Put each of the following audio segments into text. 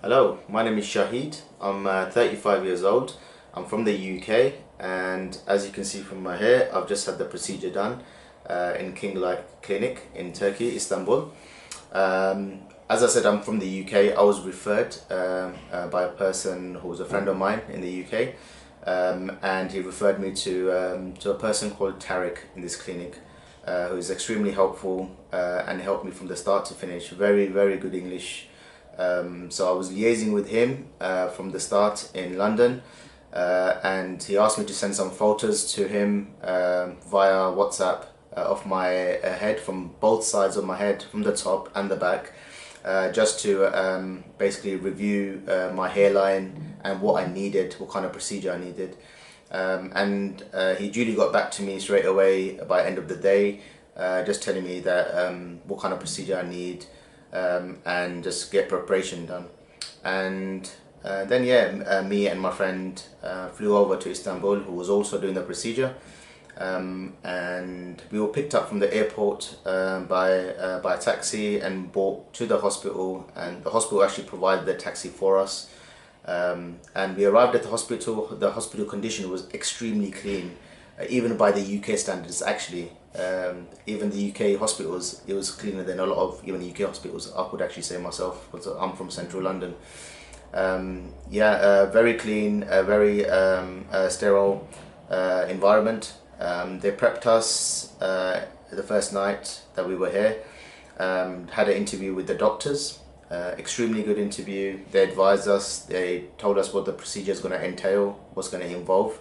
Hello, my name is Shahid. I'm 35 years old. I'm from the UK, and as you can see from my hair, I've just had the procedure done in Kinglike clinic in Turkey, Istanbul. As I said, I'm from the UK. I was referred by a person who was a friend of mine in the UK, and he referred me to a person called Tariq in this clinic, who is extremely helpful and helped me from the start to finish. Very, very good English. So I was liaising with him from the start in London, and he asked me to send some photos to him via WhatsApp of my head, from both sides of my head, from the top and the back, just to basically review my hairline and what I needed, what kind of procedure I needed. And he duly got back to me straight away by end of the day, just telling me that what kind of procedure I need, and just get preparation done. And then me and my friend flew over to Istanbul, who was also doing the procedure, and we were picked up from the airport by a taxi and brought to the hospital, and the hospital actually provided the taxi for us. And we arrived at the hospital. The hospital condition was extremely clean, even by the UK standards actually. Even the UK hospitals, it was cleaner than a lot of even the UK hospitals, I could actually say myself, because I'm from central London. Very clean, very sterile environment. They prepped us the first night that we were here, had an interview with the doctors. Extremely good interview. They advised us, they told us what the procedure is going to entail, what's going to involve,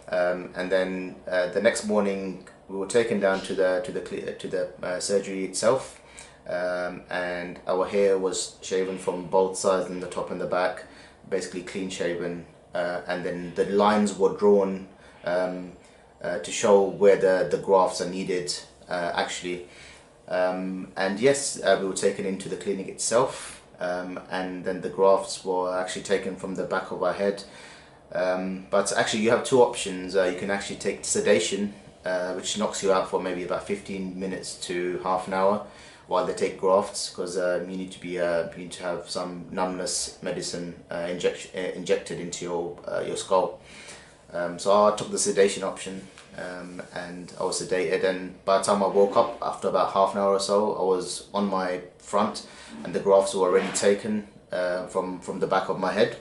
and then the next morning we were taken down to the surgery itself, and our hair was shaven from both sides, and the top and the back, basically clean shaven, and then the lines were drawn to show where the grafts are needed actually. And yes, we were taken into the clinic itself, and then the grafts were actually taken from the back of our head. But actually you have two options. You can actually take sedation, which knocks you out for maybe about 15 minutes to half an hour while they take grafts, because you need to have some numbness medicine injected into your skull. So I took the sedation option, and I was sedated, and by the time I woke up after about half an hour or so, I was on my front and the grafts were already taken from the back of my head,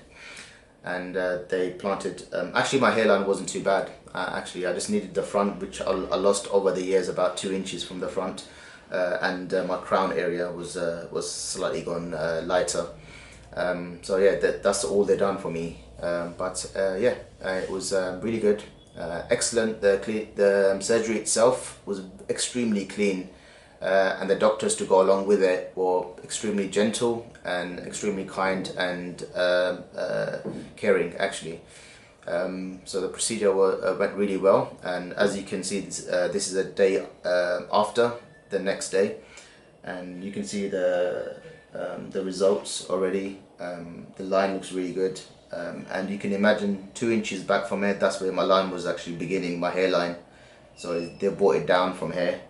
and they planted. Actually my hairline wasn't too bad. Actually I just needed the front, which I lost over the years, about 2 inches from the front, and my crown area was slightly gone lighter. So yeah, that's all they done for me. It was really good, excellent. The surgery itself was extremely clean, and the doctors to go along with it were extremely gentle and extremely kind and caring actually. So the procedure went really well, and as you can see, this is a day after, the next day, and you can see the results already. The line looks really good, and you can imagine 2 inches back from here, that's where my line was actually beginning, my hairline. So they brought it down from here.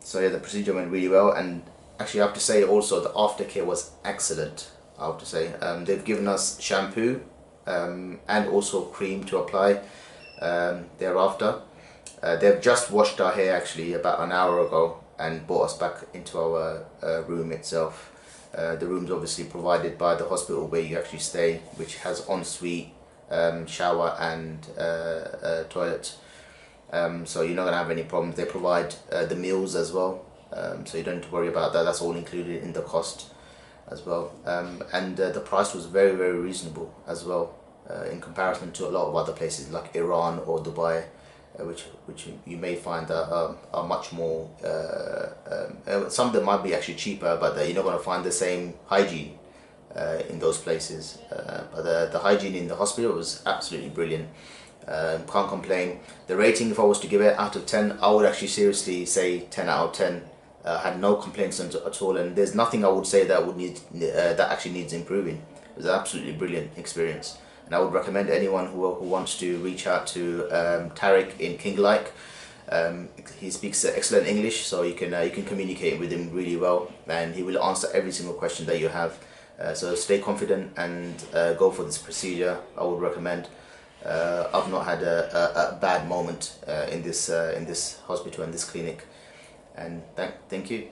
So yeah, the procedure went really well, and actually I have to say also the aftercare was excellent. I have to say, they've given us shampoo and also cream to apply thereafter. They've just washed our hair actually about an hour ago and brought us back into our room itself. The room's obviously provided by the hospital where you actually stay, which has ensuite shower and toilet. So you're not going to have any problems. They provide the meals as well, so you don't need to worry about that. That's all included in the cost as well. And the price was very, very reasonable as well, in comparison to a lot of other places like Iran or Dubai, which you may find are much more, some of them might be actually cheaper, but you're not going to find the same hygiene in those places. But the hygiene in the hospital was absolutely brilliant. Can't complain. The rating, if I was to give it out of 10, I would actually seriously say 10 out of 10. Had no complaints at all, and there's nothing I would say that would need that actually needs improving. It was an absolutely brilliant experience, and I would recommend anyone who wants to reach out to Tariq in Kinglike. He speaks excellent English, so you can communicate with him really well, and he will answer every single question that you have. So stay confident and go for this procedure. I would recommend. I've not had a bad moment in this hospital and this clinic. And thank you.